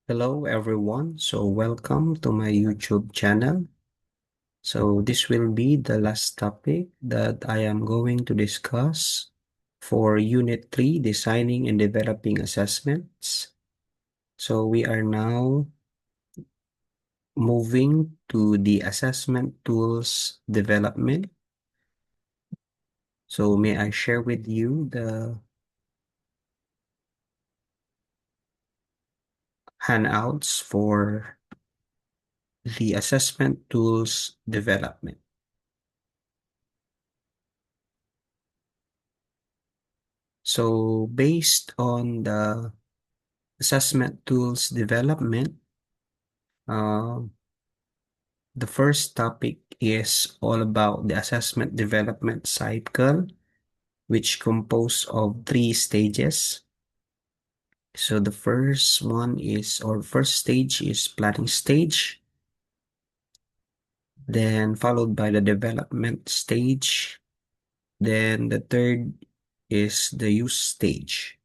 Hello everyone. Welcome to my YouTube channel. This will be the last topic that I am going to discuss for Unit 3, Designing and Developing Assessments. We are now moving to the assessment tools development. May I share with you the handouts for the assessment tools development. Based on the assessment tools development, uh, the first topic is all about the assessment development cycle, which composed of 3 stages. The first one is, or first stage is planning stage, then followed by the development stage, then the third is the use stage.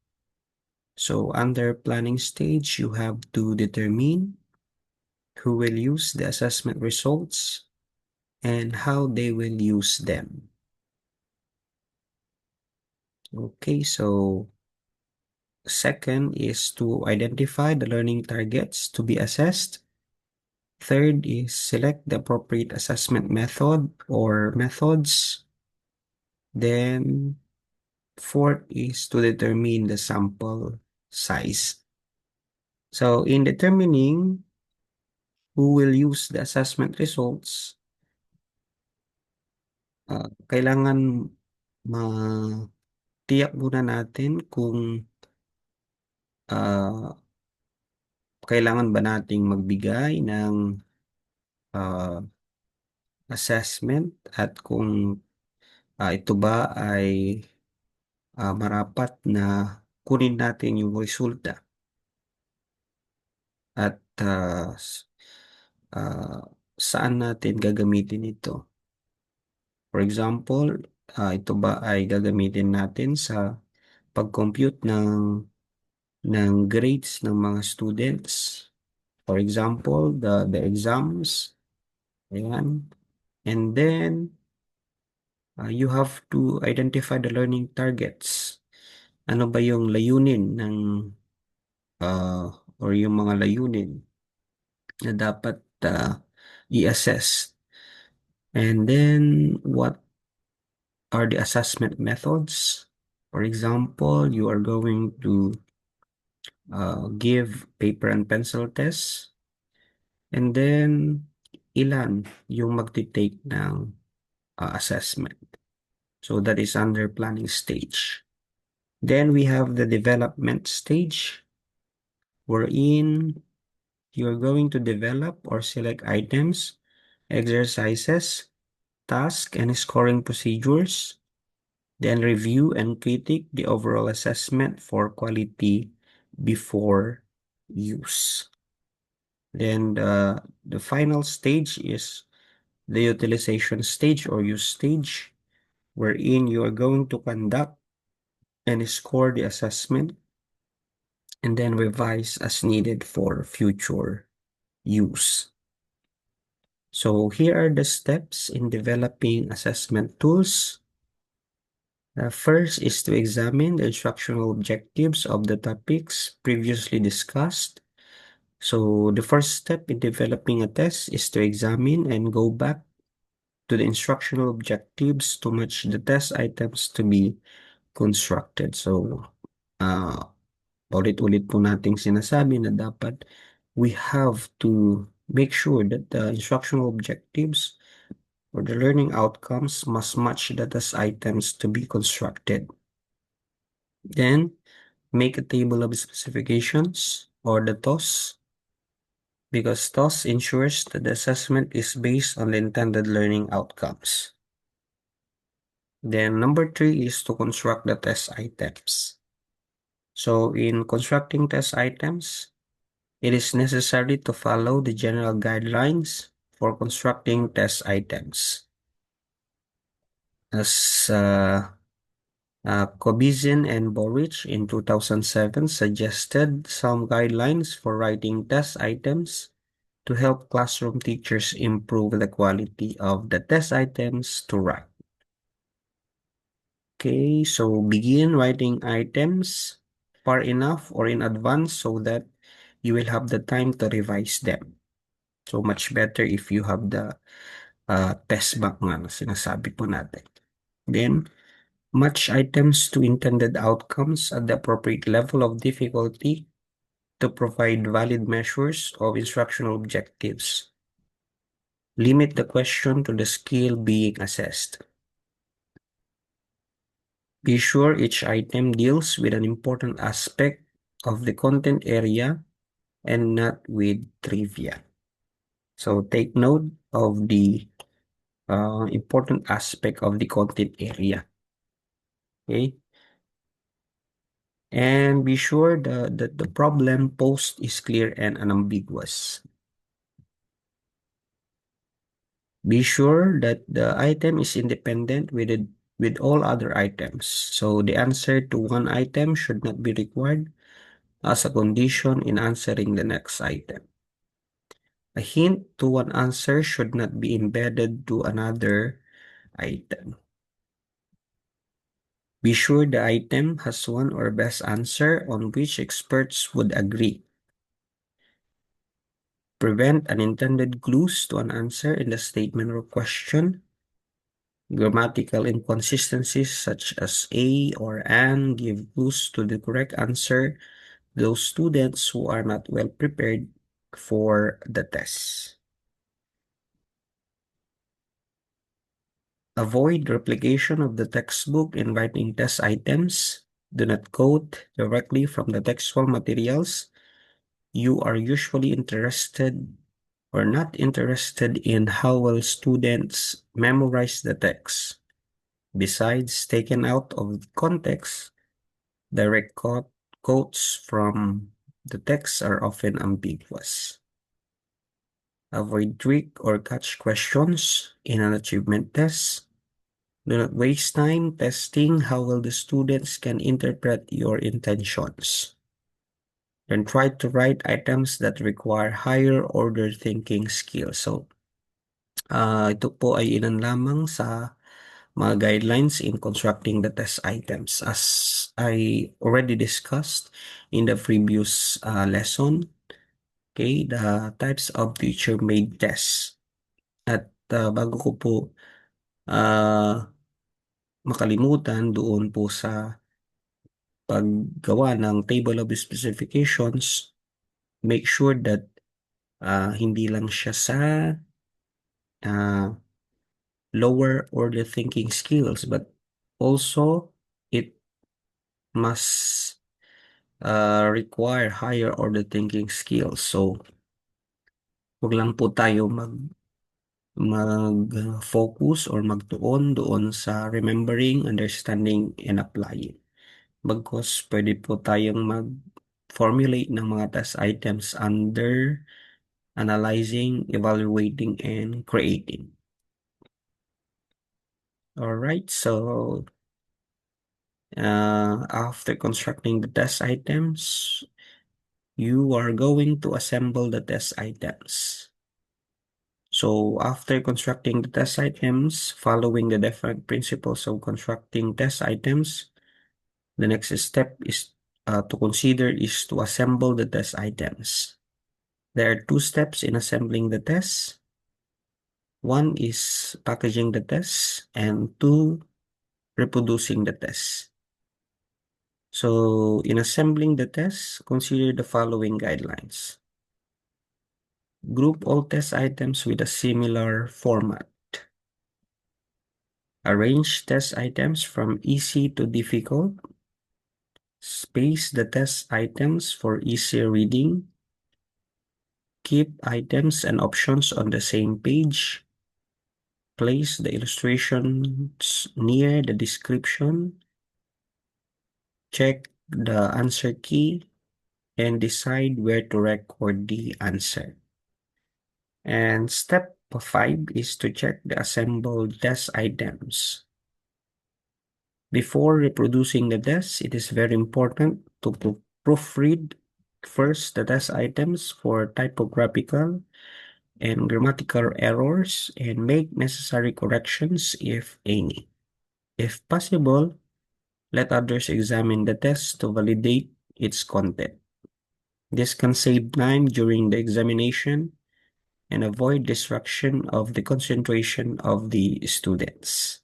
Under planning stage, you have to determine who will use the assessment results and how they will use them. Okay, second is to identify the learning targets to be assessed. Third is select the appropriate assessment method or methods. Then fourth is to determine the sample size. In determining who will use the assessment results, kailangan matiyak muna natin kung kailangan ba nating magbigay ng assessment at kung ito ba ay marapat na kunin natin yung resulta at saan natin gagamitin ito. For example, ito ba ay gagamitin natin sa pag-compute ng grades ng mga students. For example, the exams. Ayan. And then, you have to identify the learning targets. Ano ba yung layunin ng or yung mga layunin na dapat i-assess. And then, what are the assessment methods? For example, you are going to give paper and pencil tests. And then, ilan yung magti-take ng assessment. So that is under planning stage. Then we have the development stage, wherein you're going to develop or select items, exercises, tasks, and scoring procedures. Then review and critique the overall assessment for quality before use. Then the final stage is the utilization stage or use stage, wherein you are going to conduct and score the assessment and then revise as needed for future use. So here are the steps in developing assessment tools. First is to examine the instructional objectives of the topics previously discussed. So the first step in developing a test is to examine and go back to the instructional objectives to match the test items to be constructed. So, ulit-ulit po nating sinasabi na dapat we have to make sure that the instructional objectives or the learning outcomes must match the test items to be constructed. Then, make a table of specifications or the TOS, because TOS ensures that the assessment is based on the intended learning outcomes. Then number 3 is to construct the test items. So in constructing test items, it is necessary to follow the general guidelines for constructing test items. As Kobizin and Borich in 2007 suggested some guidelines for writing test items to help classroom teachers improve the quality of the test items to write. Okay, so begin writing items far enough or in advance so that you will have the time to revise them. So much better if you have the test bank nga na sinasabi po natin. Then, match items to intended outcomes at the appropriate level of difficulty to provide valid measures of instructional objectives. Limit the question to the skill being assessed. Be sure each item deals with an important aspect of the content area and not with trivia. So take note of the important aspect of the content area. Okay. And be sure that the problem posed is clear and unambiguous. Be sure that the item is independent with all other items. So the answer to one item should not be required as a condition in answering the next item. A hint to one answer should not be embedded to another item. Be sure the item has one or best answer on which experts would agree. Prevent unintended clues to an answer in the statement or question. Grammatical inconsistencies such as a or an give clues to the correct answer those students who are not well prepared for the test. Avoid replication of the textbook in writing test items. Do not quote directly from the textual materials. You are usually interested or not interested in how well students memorize the text. Besides, taken out of context, direct quotes from the text are often ambiguous. Avoid trick or catch questions in an achievement test. Do not waste time testing how well the students can interpret your intentions. Then try to write items that require higher order thinking skills. So, ito po ay ilan lamang sa mga guidelines in constructing the test items. As I already discussed in the previous lesson, okay, the types of teacher-made tests. At bago ko po makalimutan doon po sa paggawa ng table of specifications, make sure that hindi lang siya sa lower order thinking skills, but also it must require higher order thinking skills. So, huwag lang po tayo mag-focus or magtuon doon sa remembering, understanding, and applying. Bagkus pwede po tayong mag-formulate ng mga test items under analyzing, evaluating, and creating. Alright, so after constructing the test items, you are going to assemble the test items. So after constructing the test items, following the different principles of constructing test items, the next step is to consider is to assemble the test items. There are two steps in assembling the tests. One is packaging the tests and two, reproducing the tests. So in assembling the tests, consider the following guidelines. Group all test items with a similar format. Arrange test items from easy to difficult. Space the test items for easier reading. Keep items and options on the same page. Place the illustrations near the description. Check the answer key and decide where to record the answer. And step 5 is to check the assembled test items. Before reproducing the test, it is very important to proofread first the test items for typographical and grammatical errors and make necessary corrections if any. If possible, let others examine the test to validate its content. This can save time during the examination and avoid distraction of the concentration of the students.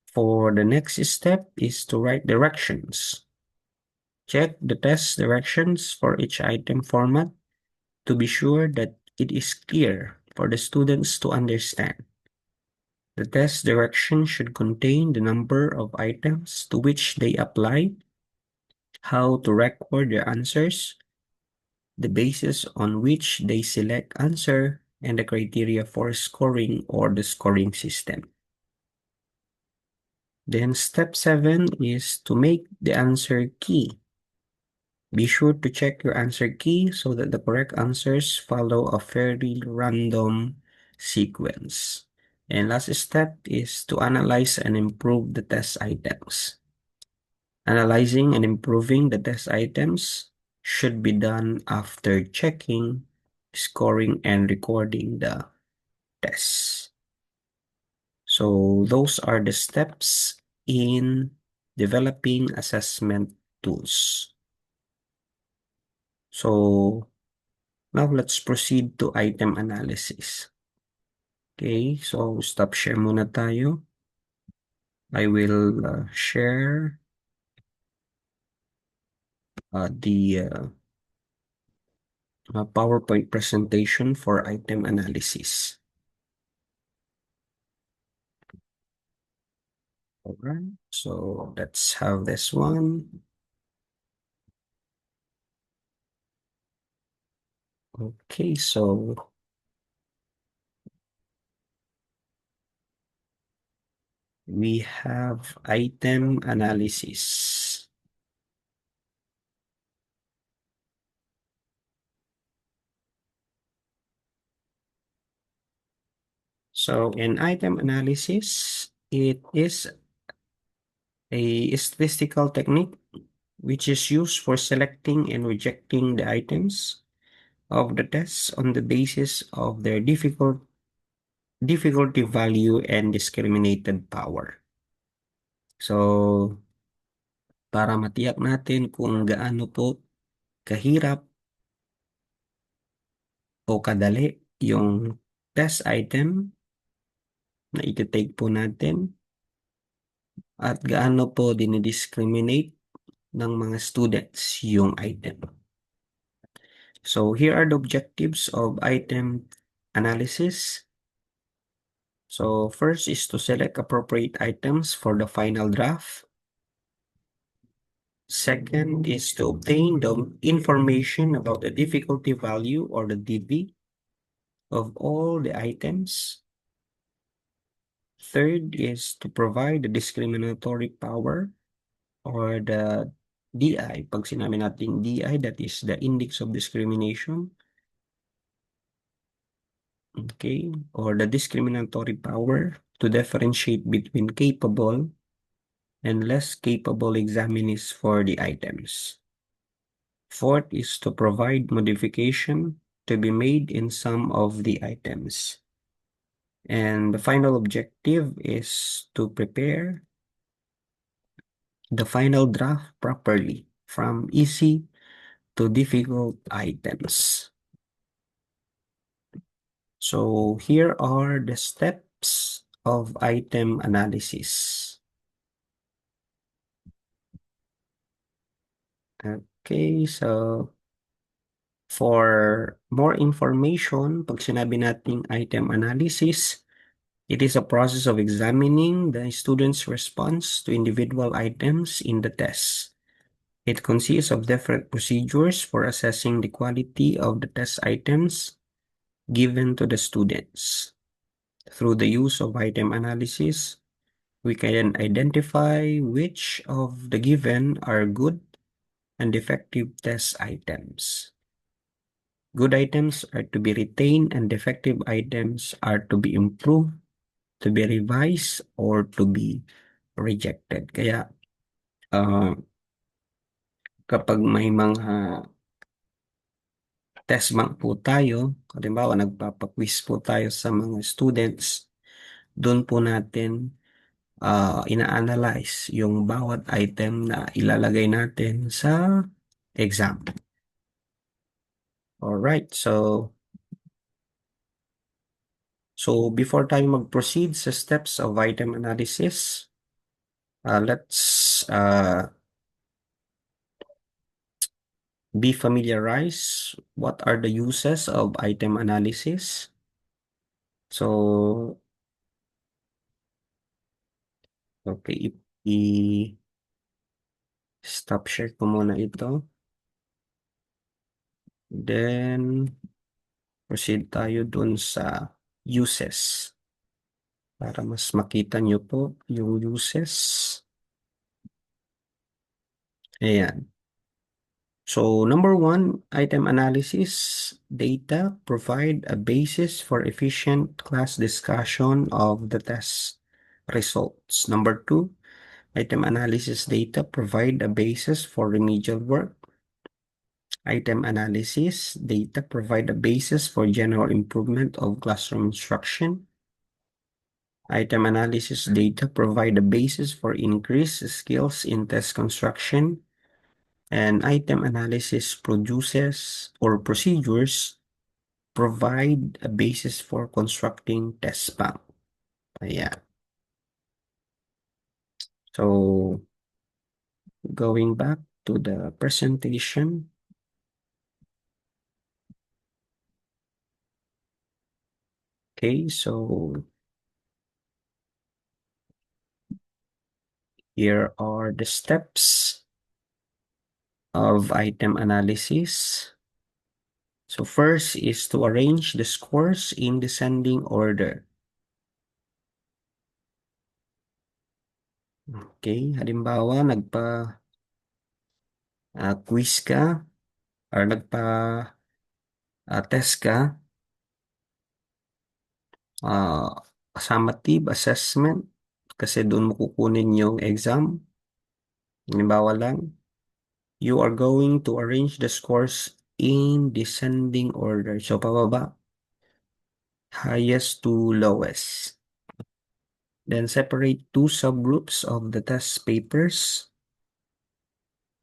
For the next step is to write directions. Check the test directions for each item format to be sure that it is clear for the students to understand. The test direction should contain the number of items to which they apply, how to record their answers, the basis on which they select answer, and the criteria for scoring or the scoring system. Then step 7 is to make the answer key. Be sure to check your answer key so that the correct answers follow a fairly random sequence. And last step is to analyze and improve the test items. Analyzing and improving the test items should be done after checking, scoring, and recording the tests. So those are the steps in developing assessment tools. So now let's proceed to item analysis. Okay, so stop share muna tayo. I will share the PowerPoint presentation for item analysis. Alright, so let's have this one. Okay, so we have item analysis. So in item analysis, it is a statistical technique which is used for selecting and rejecting the items of the tests on the basis of their difficulty value and discriminated power. So, para matiyak natin kung gaano po kahirap o kadali yung test item na iti-take po natin at gaano po dinidiscriminate ng mga students yung item. So, here are the objectives of item analysis. So, first is to select appropriate items for the final draft. Second is to obtain the information about the difficulty value or the DV of all the items. Third is to provide the discriminatory power or the DI. Pag sinabi natin DI, that is the index of discrimination. Okay, or the discriminatory power to differentiate between capable and less capable examinees for the items. Fourth is to provide modification to be made in some of the items. And the final objective is to prepare the final draft properly from easy to difficult items. So here are the steps of item analysis. Okay, so for more information, pag sinabi nating item analysis, it is a process of examining the student's response to individual items in the test. It consists of different procedures for assessing the quality of the test items given to the students. Through the use of item analysis, we can identify which of the given are good and defective test items. Good items are to be retained and defective items are to be improved, to be revised, or to be rejected. Kaya kapag may mga test bank po tayo, halimbawa nagpapa-quiz po tayo sa mga students, doon po natin ina-analyze yung bawat item na ilalagay natin sa exam. Alright, so before tayo mag-proceed sa steps of item analysis, let's be familiarized what are the uses of item analysis. So, okay, i-stop share ko muna ito. Then, proceed tayo dun sa uses. Para mas makita nyo po yung uses. Ayan. So, number one, item analysis data provide a basis for efficient class discussion of the test results. Number two, item analysis data provide a basis for remedial work. Item analysis data provide a basis for general improvement of classroom instruction. Item analysis data provide a basis for increased skills in test construction. And item analysis produces or procedures provide a basis for constructing test bank. Ayan. So, going back to the presentation. Okay, so here are the steps of item analysis. So first is to arrange the scores in descending order. Okay, halimbawa quiz ka or test ka, summative assessment kasi doon mo kukunin yung exam. Halimbawa lang, you are going to arrange the scores in descending order. So pababa, highest to lowest. Then separate two subgroups of the test papers.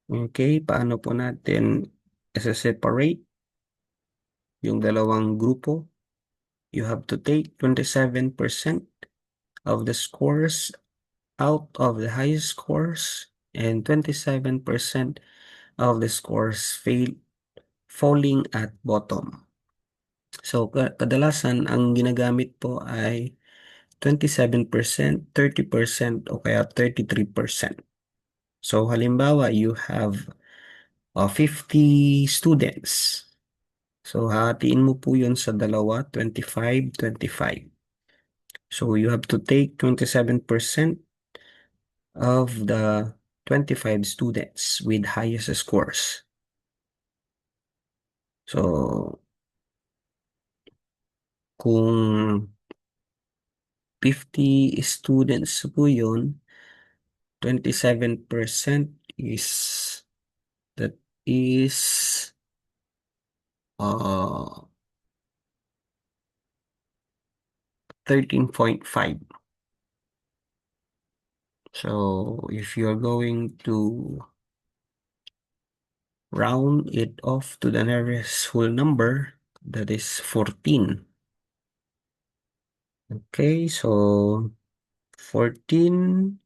Okay, paano po natin isa-separate yung dalawang grupo? You have to take 27% of the scores out of the highest scores and 27% of the scores falling at bottom. So, kadalasan ang ginagamit po ay 27%, 30% o kaya 33%. So, halimbawa, you have 50 students. So, hatiin mo po yun sa dalawa, 25, 25. So, you have to take 27% of the 25 students with highest scores. So, kung 50 students po yun, 27% that is 13.5. So, if you're going to round it off to the nearest whole number, that is 14. Okay, so 14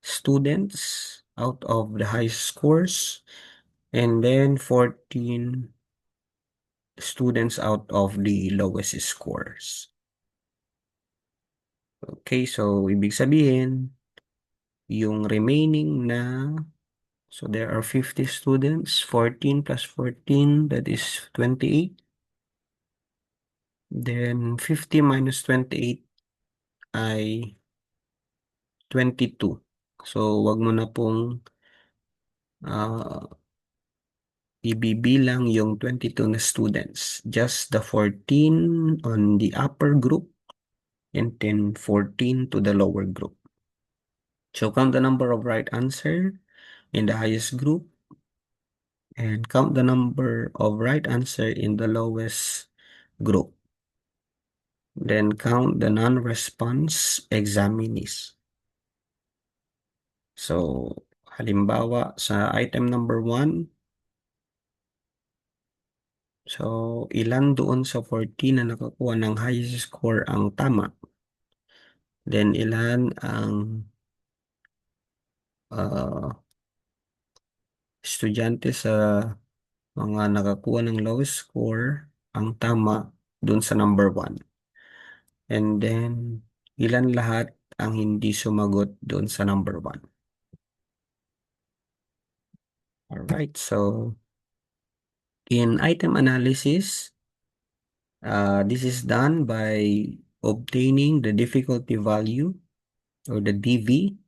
students out of the highest scores, and then 14 students out of the lowest scores. Okay, so ibig sabihin, yung remaining na, so there are 50 students, 14 plus 14, that is 28. Then 50 minus 28 ay 22. So, wag mo na pong ibibilang yung 22 na students. Just the 14 on the upper group and then 14 to the lower group. So count the number of right answer in the highest group and count the number of right answer in the lowest group. Then count the non-response examinees. So, halimbawa sa item number 1, so ilan doon sa 14 na nakakuha ng highest score ang tama? Then ilan ang estudyante sa mga nakakuha ng lowest score ang tama doon sa number 1? And then, ilan lahat ang hindi sumagot doon sa number 1? Alright, so in item analysis, this is done by obtaining the difficulty value or the DV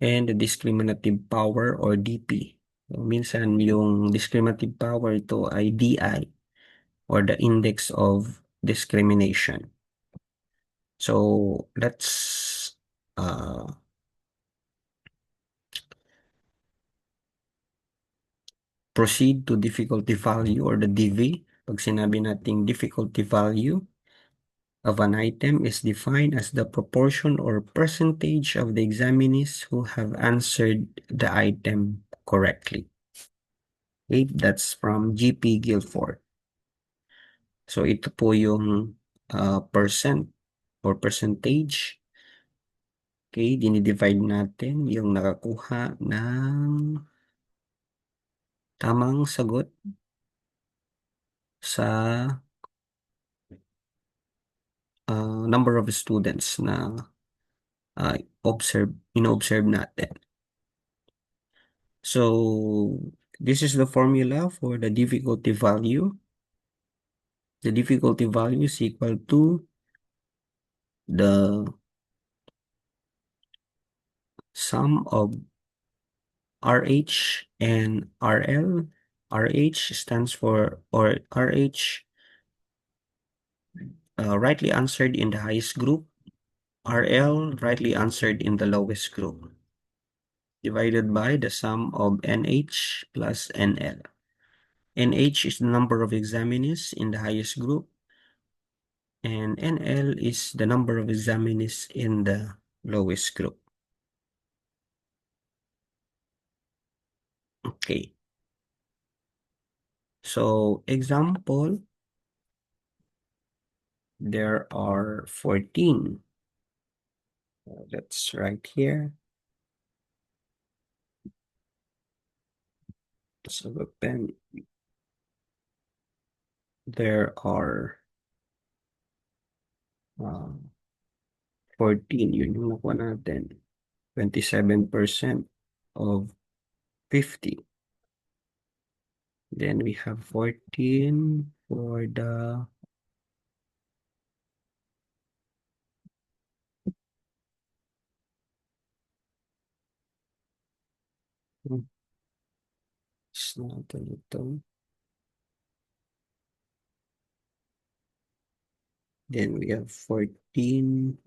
and the discriminative power or DP. So, minsan yung discriminative power ito ay DI or the index of discrimination. So let's proceed to difficulty value or the DV. Pag sinabi nating difficulty value of an item is defined as the proportion or percentage of the examinees who have answered the item correctly. Okay, that's from GP Guilford. So ito po yung percent or percentage. Okay, dinidivide natin yung nakakuha ng tamang sagot sa number of students na ino-observe natin. So, this is the formula for the difficulty value. The difficulty value is equal to the sum of RH and RL. RH stands for, or RH rightly answered in the highest group. RL rightly answered in the lowest group. Divided by the sum of NH plus NL. NH is the number of examinees in the highest group, and NL is the number of examinees in the lowest group. Okay. So, example, there are 14. Let's write here. So, then there are 14. Yun yung nakuha natin. 27% of 50. Then we have 14 for the it's not a little. Then we have 14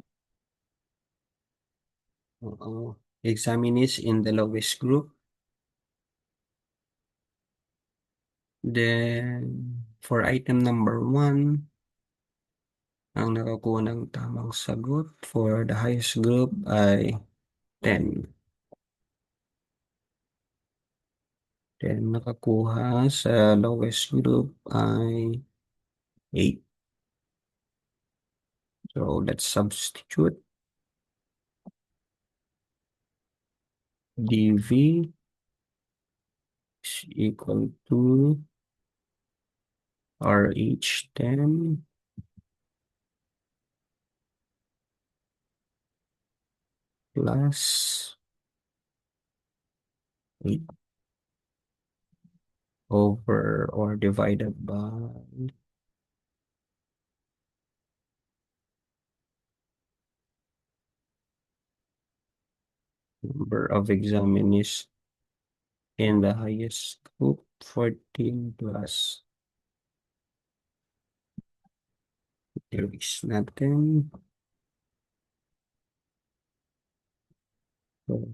examinees in the lowest group. Then, for item number 1, ang nakakuha ng tamang sagot for the highest group ay 10. Then, nakakuha sa lowest group ay 8. So, let's substitute. DV is equal to RH10 plus 8 over or divided by number of examinees in the highest group, 14 plus release natin. So,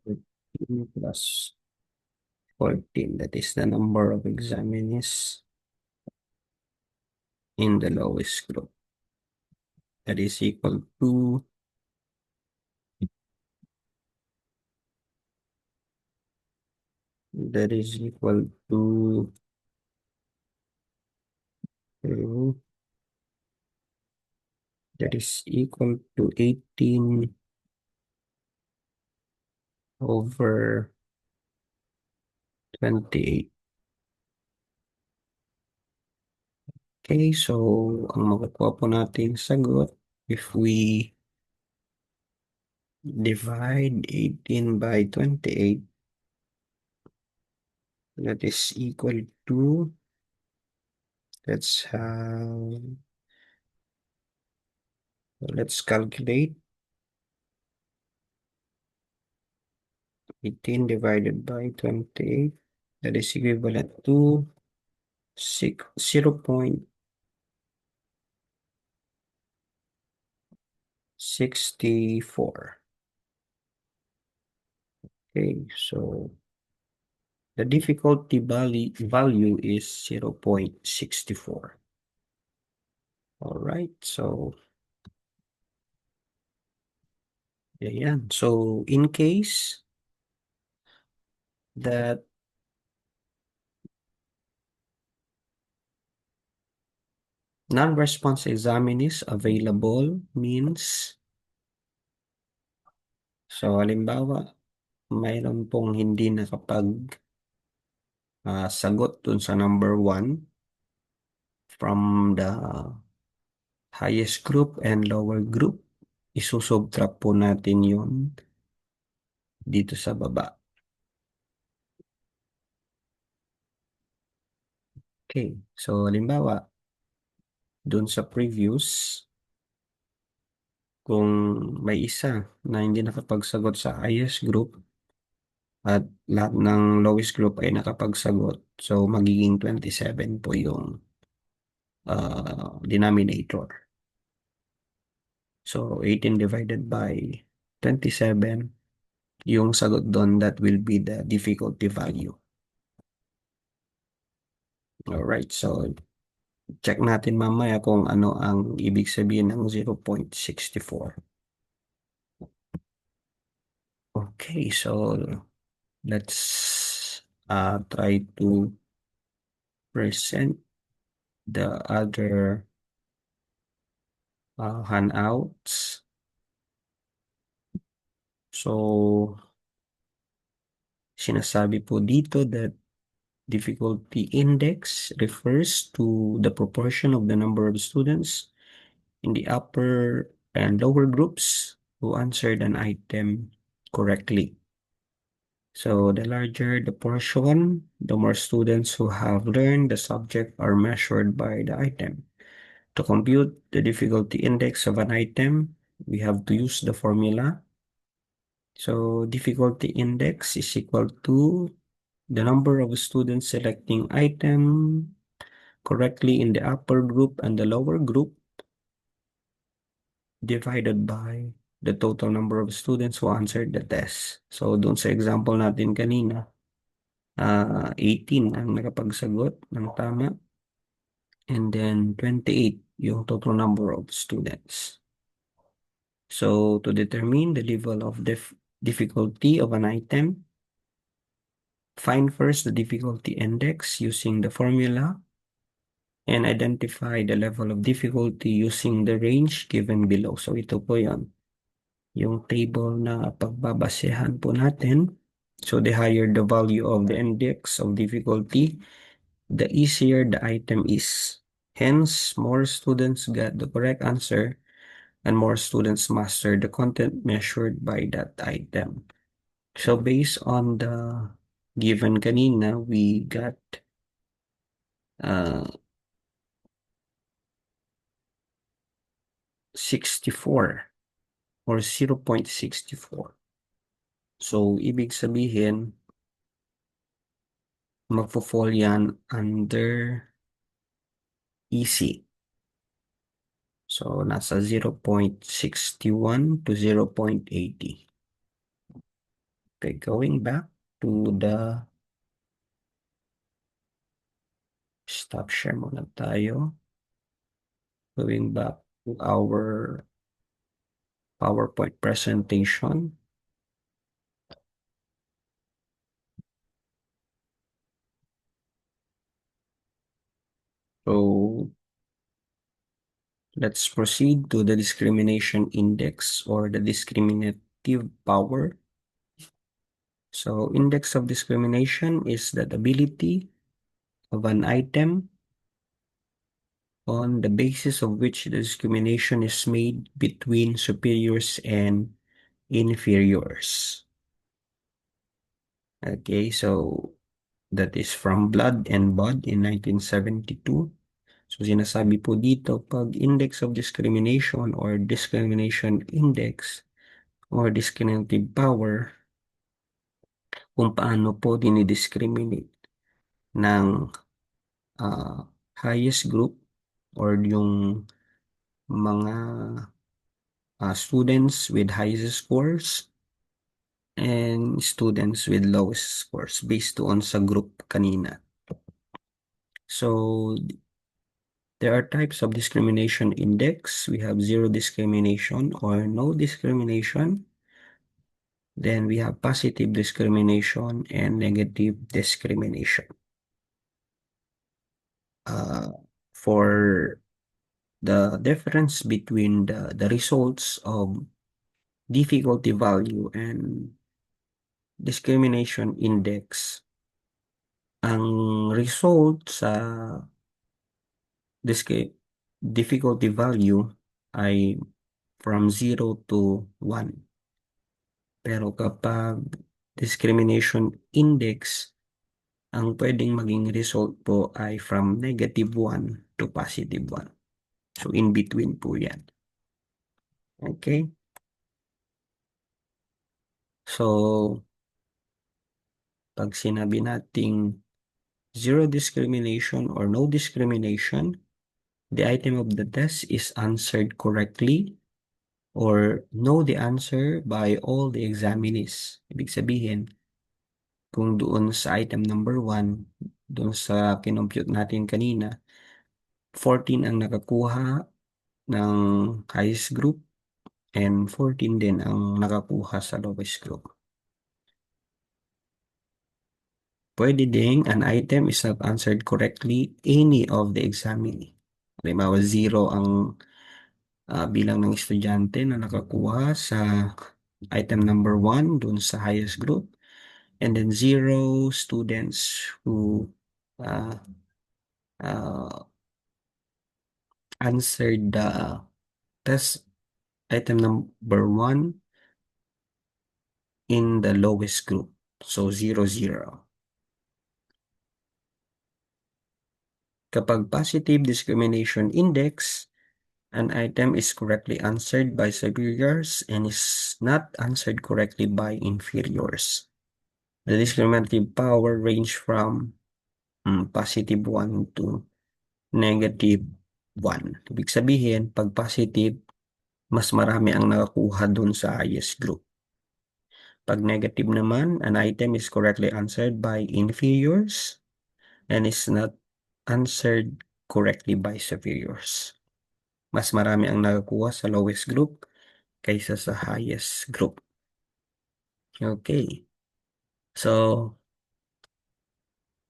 13 plus 14, that is the number of examinees in the lowest group. That is equal to that is equal to uh, that is equal to 18 over 28. Okay, so ang makukuha po nating sagot, if we divide 18 by 28, that is equal to, let's let's calculate 18 divided by 28, that is equivalent to 0.64. Okay, so the difficulty value is 0.64. All right, so ayan. So in case that non-response examinees available means, so halimbawa, mayroon pong hindi nakapag sagot dun sa number 1 from the highest group and lower group, isusubtract po natin yun dito sa baba. Okay, so halimbawa, dun sa previous, kung may isa na hindi nakapagsagot sa highest group at lahat ng lowest group ay nakapagsagot, so magiging 27 po yung denominator. So 18 divided by 27, yung sagot doon, that will be the difficulty value. Alright, so check natin mamaya kung ano ang ibig sabihin ng 0.64. Okay, so let's try to present the other handouts. So sinasabi po dito that difficulty index refers to the proportion of the number of students in the upper and lower groups who answered an item correctly. So the larger the portion, the more students who have learned the subject are measured by the item. To compute the difficulty index of an item, we have to use the formula. So difficulty index is equal to the number of students selecting item correctly in the upper group and the lower group divided by the total number of students who answered the test. So doon sa example natin kanina, 18 ang nakapagsagot ng tama, and then 28 yung total number of students. So to determine the level of difficulty of an item, find first the difficulty index using the formula and identify the level of difficulty using the range given below. So ito po yon, yung table na pagbabasehan po natin. So the higher the value of the index of difficulty, the easier the item is. Hence, more students got the correct answer and more students master the content measured by that item. So based on the given kanina, we got 64 or 0.64. So ibig sabihin, magfo-fall yan under easy. So, nasa 0.61 to 0.80. Okay, going back to the stop share muna tayo. Going back to our PowerPoint presentation. So, let's proceed to the discrimination index or the discriminative power. So, index of discrimination is the ability of an item on the basis of which the discrimination is made between superiors and inferiors. Okay, so that is from Blood and Bud in 1972. So sinasabi po dito, pag index of discrimination or discrimination index or discriminative power, kung paano po dinidiscriminate ng ah, highest group or yung mga students with highest scores and students with lowest scores based on sa group kanina. So, there are types of discrimination index. We have zero discrimination or no discrimination. Then we have positive discrimination and negative discrimination. Uh, for the difference between the results of difficulty value and discrimination index, ang result sa difficulty value ay from 0 to 1. Pero kapag discrimination index, ang pwedeng maging result po ay from -1 to +1. So, in between po yan. Okay? So, pag sinabi nating zero discrimination or no discrimination, the item of the test is answered correctly or know the answer by all the examinees. Ibig sabihin, kung doon sa item number 1, doon sa kinompute natin kanina, 14 ang nakakuha ng highest group and 14 din ang nakakuha sa lowest group. Pwede ding an item is not answered correctly any of the examinee. Halimbawa, 0 ang bilang ng estudyante na nakakuha sa item number 1 dun sa highest group, and then 0 students who uh, uh, answered the test item number 1 in the lowest group. So 0, 0. Kapag positive discrimination index, an item is correctly answered by superiors and is not answered correctly by inferiors. The discriminative power range from +1 to -1. Ibig sabihin, pag positive, mas marami ang nakakuha dun sa highest group. Pag negative naman, an item is correctly answered by inferiors and is not answered correctly by superiors. Mas marami ang nakakuha sa lowest group kaysa sa highest group. Okay. So,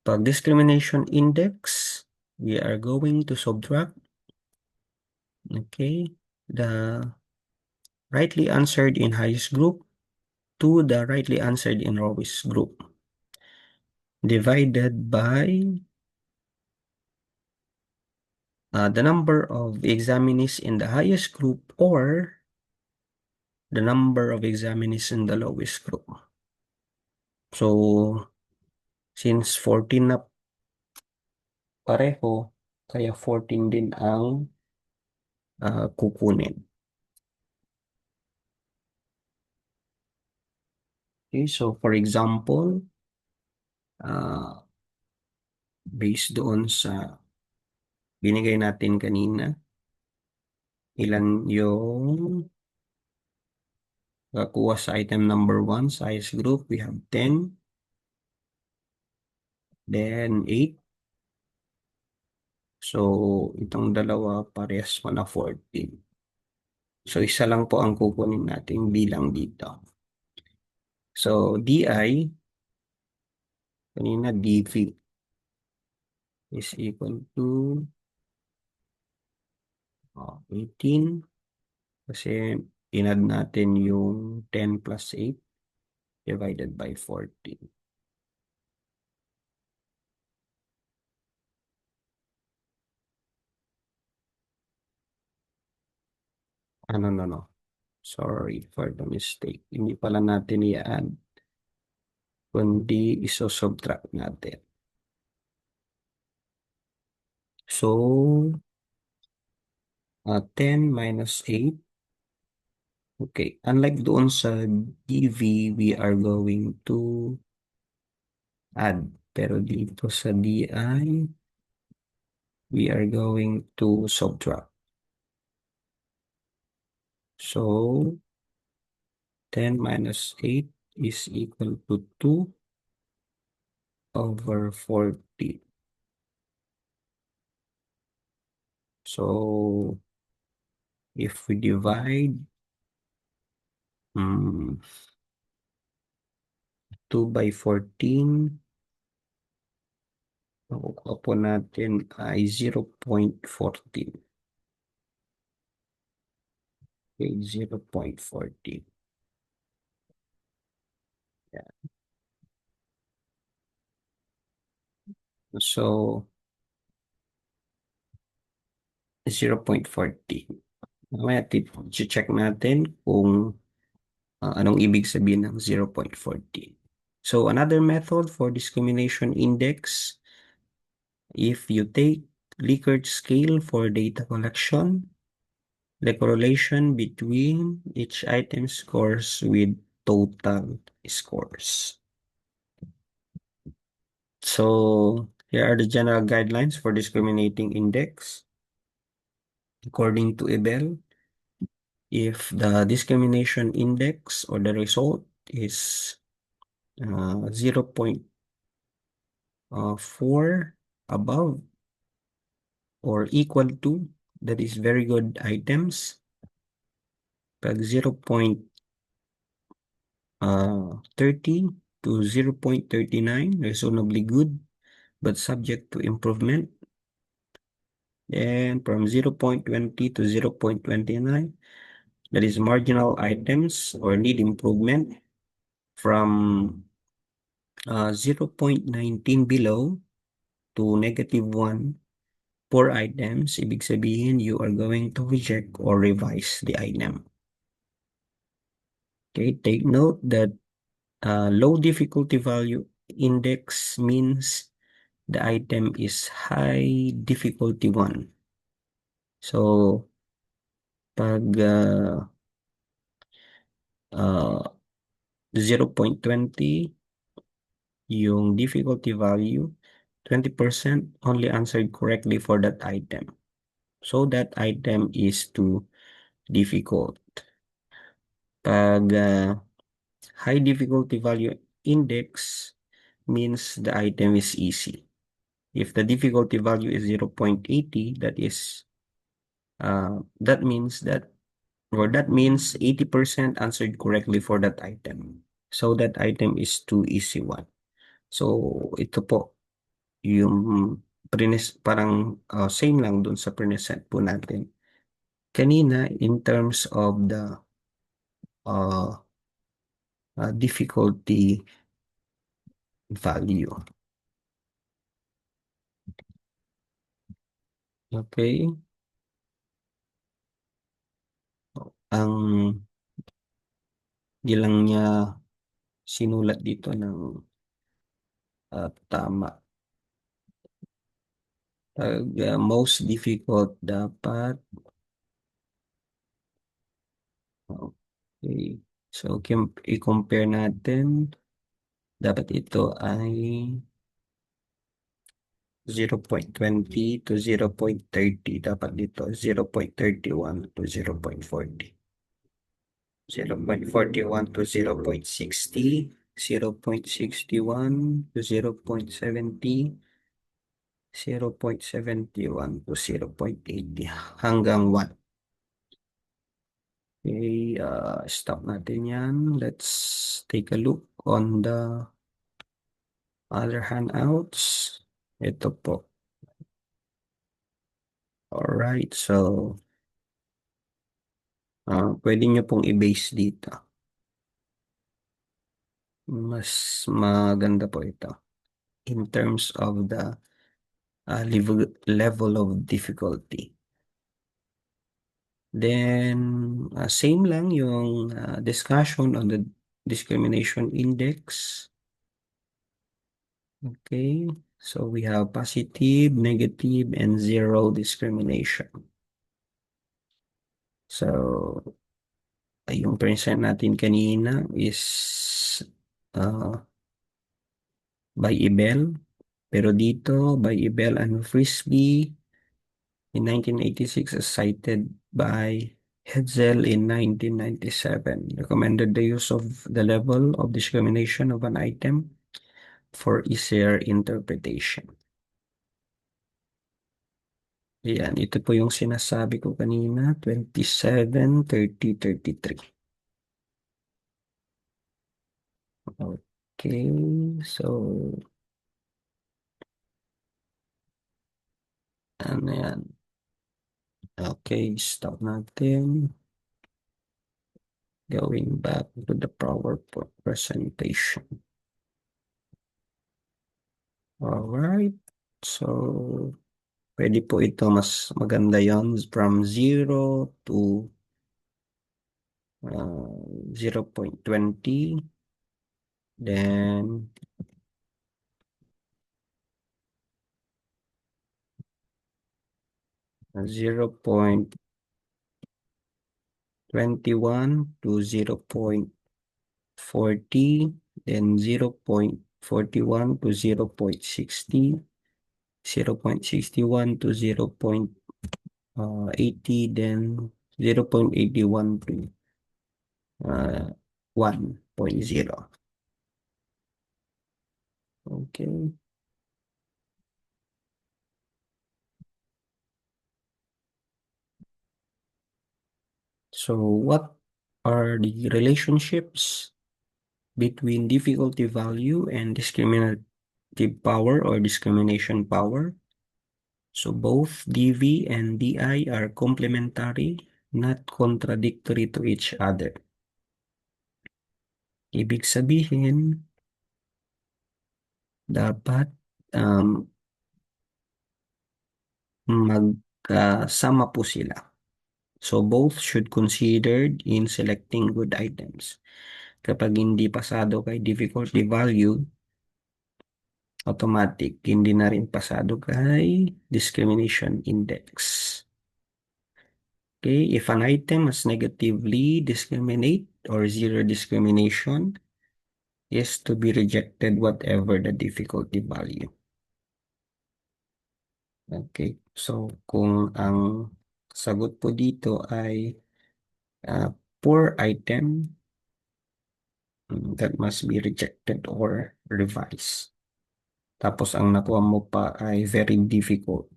pag discrimination index, we are going to subtract, okay, the rightly answered in highest group to the rightly answered in lowest group, divided by the number of examinees in the highest group or the number of examinees in the lowest group. So, since 14 na pareho, kaya 14 din ang kukunin. Okay, so for example, based doon sa binigay natin kanina, Ilan yung kakuha sa item number 1, size group, we have 10, then 8. So, itong dalawa parehas mo na 14. So, isa lang po ang kukunin natin bilang dito. So, DI, kanina DV is equal to 18 kasi inad natin yung 10 plus 8 divided by 14. No. Sorry for the mistake. Hindi pala natin i-add, kundi iso-subtract natin. So, 10 minus 8. Okay. Unlike doon sa DV, we are going to add. Pero dito sa DI, we are going to subtract. So, 10 minus 8 is equal to 2 over 40. So, if we divide 2 by 14, makukuha po natin ay 0.14. Okay, 0.14. Yeah. So, 0.40. Mamaya check natin kung anong ibig sabihin ng 0.40. So, another method for discrimination index, if you take Likert scale for data collection, the correlation between each item scores with total scores. So, here are the general guidelines for discriminating index. According to Ebel, if the discrimination index or the result is 0.4 above or equal to, that is very good items. Pag 0.30 to 0.39, reasonably good but subject to improvement. And from 0.20 to 0.29, that is marginal items or need improvement. From 0.19 below to -1, 4 items, ibig sabihin you are going to reject or revise the item. Okay, take note that low difficulty value index means the item is high difficulty 1. So, pag 0.20, yung difficulty value, 20% only answered correctly for that item. So, that item is too difficult. Pag high difficulty value index means the item is easy. If the difficulty value is 0.80, that means 80% answered correctly for that item. So that item is too easy one. So ito po yung parang same lang dun sa present po natin kanina in terms of the difficulty value. Okay. Ang di lang niya sinulat dito ng tama. Most difficult dapat. Okay. So, i-compare natin. Dapat ito ay 0.20 to 0.30. Dapat dito 0.31 to 0.40. 0.41 to 0.60. 0.61 to 0.70. 0.71 to 0.80 hanggang 1. Okay, stop natin yan. Let's take a look on the other handouts. Ito po. Alright, so pwede nyo pong i-base dito. Mas maganda po ito in terms of the level of difficulty. Then, same lang yung discussion on the discrimination index. Okay, so we have positive, negative, and zero discrimination. So, yung present natin kanina is by Ebel. Pero dito, by Ebel and Frisbee in 1986 as cited by Hetzel in 1997 recommended the use of the level of discrimination of an item for easier interpretation. Yan, ito po yung sinasabi ko kanina, 27, 30, 33. Okay, so ano yan? Okay, stop natin. Going back to the PowerPoint presentation. Alright, so pwede po ito mas maganda yon from 0 to 0.20, then 0.21 to 0.40, then 0.41 to 0.60, 0.61 to 0.80, then 0.81 to 1.0. Okay. So what are the relationships between difficulty value and discriminative power or discrimination power? So both DV and DI are complementary, not contradictory to each other. Ibig sabihin, dapat magkasama po sila. So both should considered in selecting good items. Kapag hindi pasado kay difficulty value, automatic, hindi na rin pasado kay discrimination index. Okay, if an item has negatively discriminate or zero discrimination, is to be rejected whatever the difficulty value. Okay, so kung ang sagot po dito ay poor item, that must be rejected or revised. Tapos ang nakuha mo pa ay very difficult.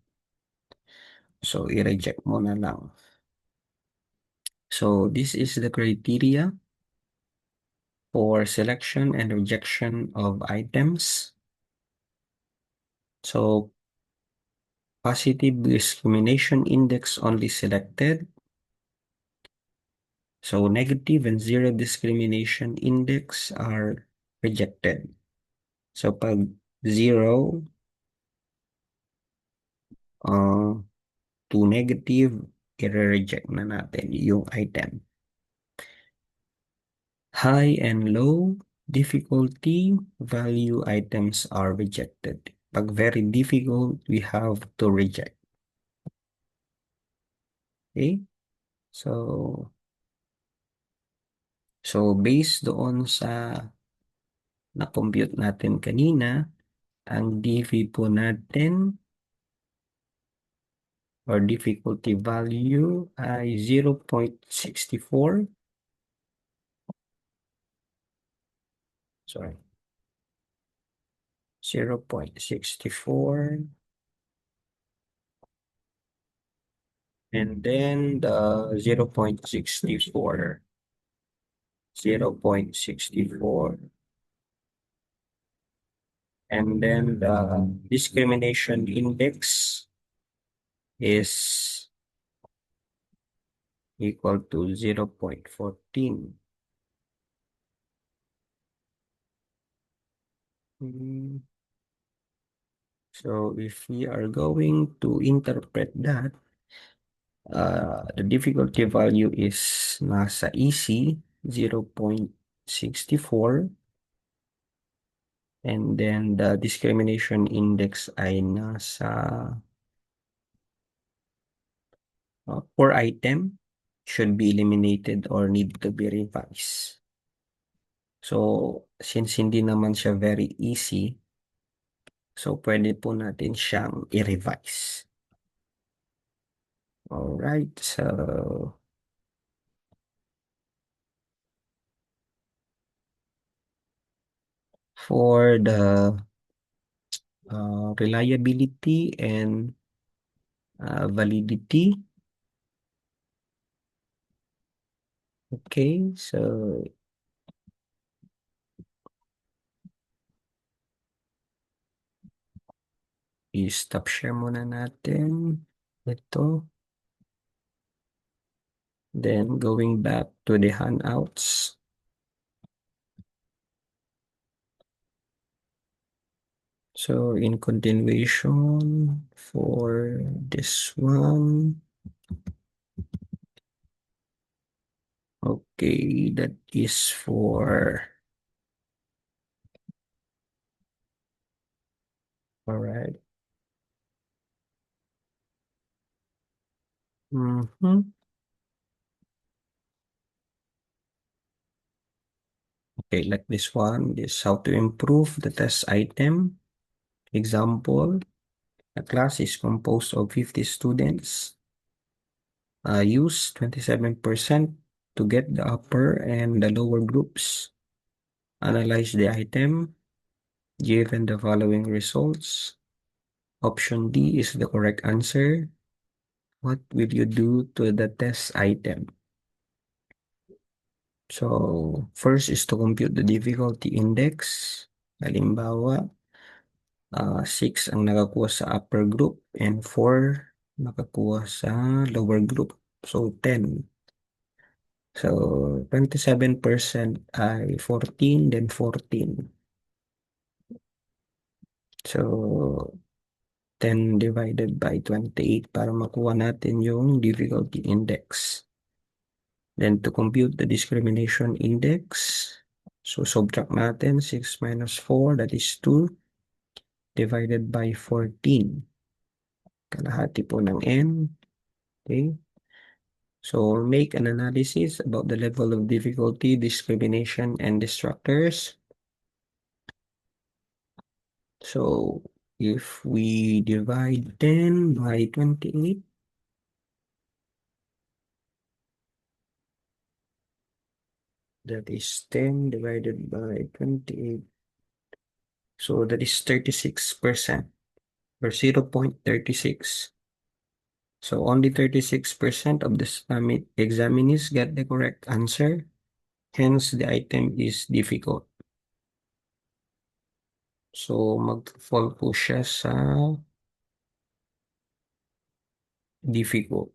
So, i-reject mo na lang. So, this is the criteria for selection and rejection of items. So, positive discrimination index only selected. So, negative and zero discrimination index are rejected. So, pag zero to negative, i-reject na natin yung item. High and low difficulty value items are rejected. Pag very difficult, we have to reject. Okay? So based doon sa na-compute natin kanina, ang DV po natin or difficulty value ay 0.64. Sorry. 0.64. And then the 0.64. 0.64. And then the discrimination index is equal to 0.14. So if we are going to interpret that, the difficulty value is nasa easy 0.64, and then the discrimination index ay nasa per item should be eliminated or need to be revised. So since hindi naman siya very easy, so pwede po natin siyang i-revise. Alright, so for the reliability and validity. Okay, so i-stop share muna natin ito. Then going back to the handouts. So in continuation for this one. Okay, that is for, all right. Okay, like this one, this how to improve the test item. Example, a class is composed of 50 students. Use 27% to get the upper and the lower groups. Analyze the item. Given the following results, option D is the correct answer. What will you do to the test item? So, first is to compute the difficulty index. Halimbawa, 6 ang nakakuha sa upper group and 4 nakakuha sa lower group. So, 10. So, 27% ay 14, then 14. So, 10 divided by 28 para makuha natin yung difficulty index. Then, to compute the discrimination index, so subtract natin 6 minus 4, that is 2, divided by 14. Kalahati po ng n. Okay. So, make an analysis about the level of difficulty, discrimination, and distractors. So, if we divide 10 by 28, that is 10 divided by 28. So, that is 36% or 0.36. So, only 36% of the examinees get the correct answer. Hence, the item is difficult. So, mag-fall po siya sa difficult.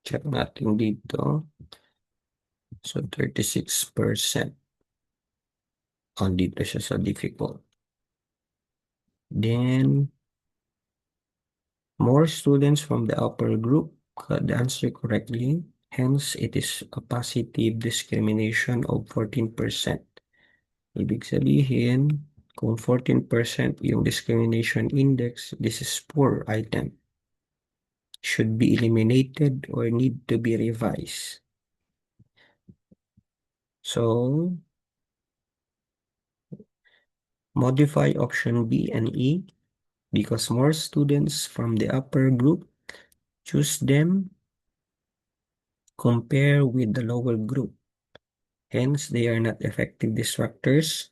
Check natin dito. So, 36%. Dito siya sa difficult. Then, more students from the upper group got the answer correctly. Hence, it is a positive discrimination of 14%. Ibig sabihin, kung 14% yung discrimination index, this is poor item. Should be eliminated or need to be revised. So, Modify option B and E because more students from the upper group choose them compare with the lower group. Hence, they are not effective distractors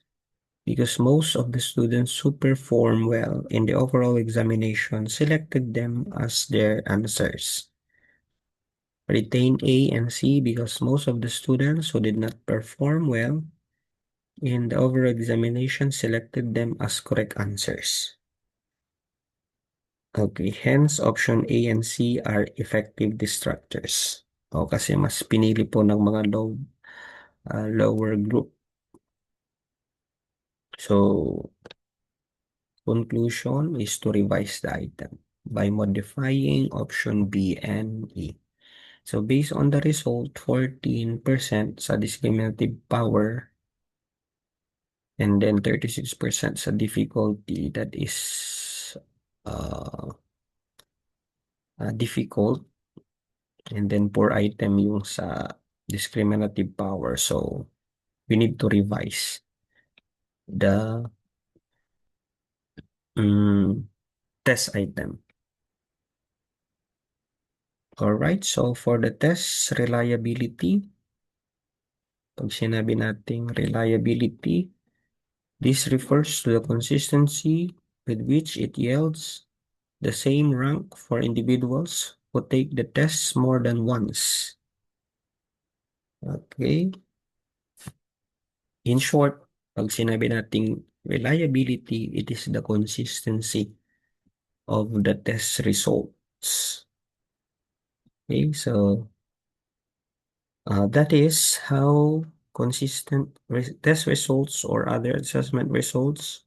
because most of the students who perform well in the overall examination selected them as their answers. Retain A and C because most of the students who did not perform well in the overall examination selected them as correct answers. Okay, hence option A and C are effective distractors. O kasi mas pinili po ng mga lower group. So, conclusion is to revise the item by modifying option B and E. So, based on the result, 14% sa discriminative power and then 36% sa difficulty that is uh, difficult and then poor item yung sa discriminative power. So, we need to revise the mm, test item. Alright, so for the test reliability, pag sinabi nating reliability, this refers to the consistency with which it yields the same rank for individuals who take the tests more than once. Okay? In short, pag sinabi nating reliability, it is the consistency of the test results. Okay, so that is how consistent test results or other assessment results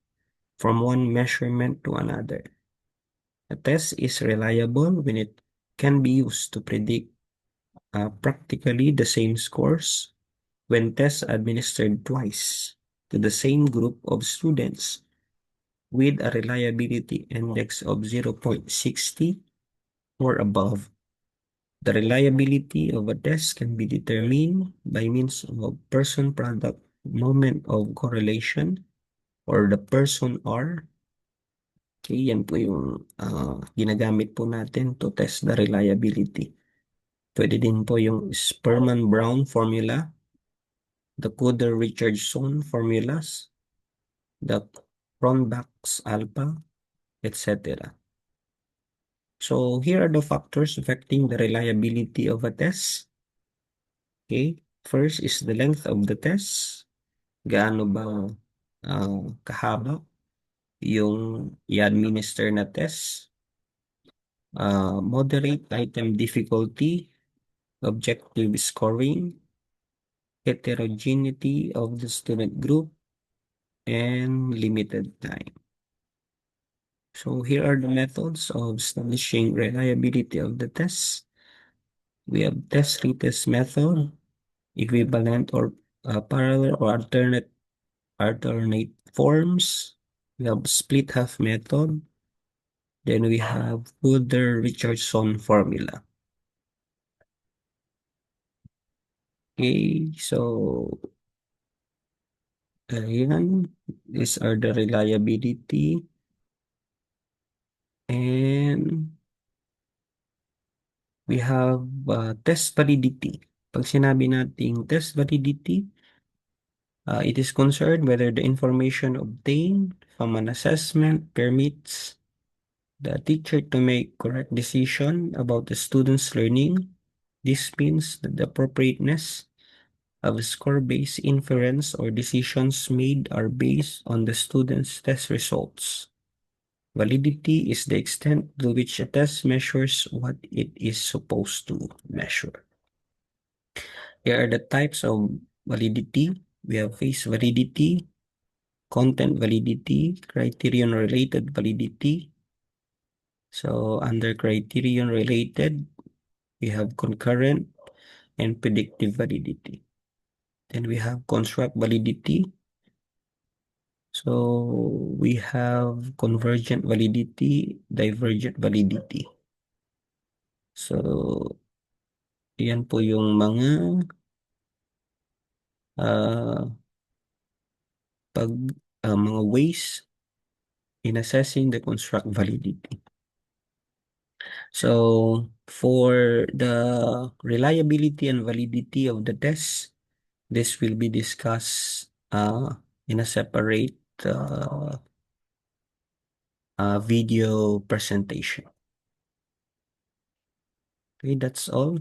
from one measurement to another. A test is reliable when it can be used to predict practically the same scores when tests administered twice to the same group of students with a reliability index of 0.60 or above. The reliability of a test can be determined by means of person-product moment of correlation or the person R. Okay, yan po yung ginagamit po natin to test the reliability. Pwede din po yung Sperman-Brown formula, the Coder-Richardson formulas, the Cronbach's alpha, etc. So here are the factors affecting the reliability of a test. Okay, first is the length of the test. Gaano ba kahaba yung i-administer na test. Moderate item difficulty, objective scoring, heterogeneity of the student group, and limited time. So here are the methods of establishing reliability of the test. We have test retest method, equivalent or parallel or alternate forms. We have split half method. Then we have Coder-Richardson formula. Okay, so ayan, these are the reliability and we have test validity. Pag sinabi nating test validity, it is concerned whether the information obtained from an assessment permits the teacher to make correct decision about the student's learning. This means that the appropriateness of score-based inference or decisions made are based on the student's test results. Validity is the extent to which a test measures what it is supposed to measure. Here are the types of validity. We have phase validity, content validity, criterion-related validity. So under criterion-related, we have concurrent and predictive validity. Then we have construct validity. So we have convergent validity, divergent validity. So yan po yung mga mga ways in assessing the construct validity. So for the reliability and validity of the test, this will be discussed in a separate video presentation. Okay, that's all.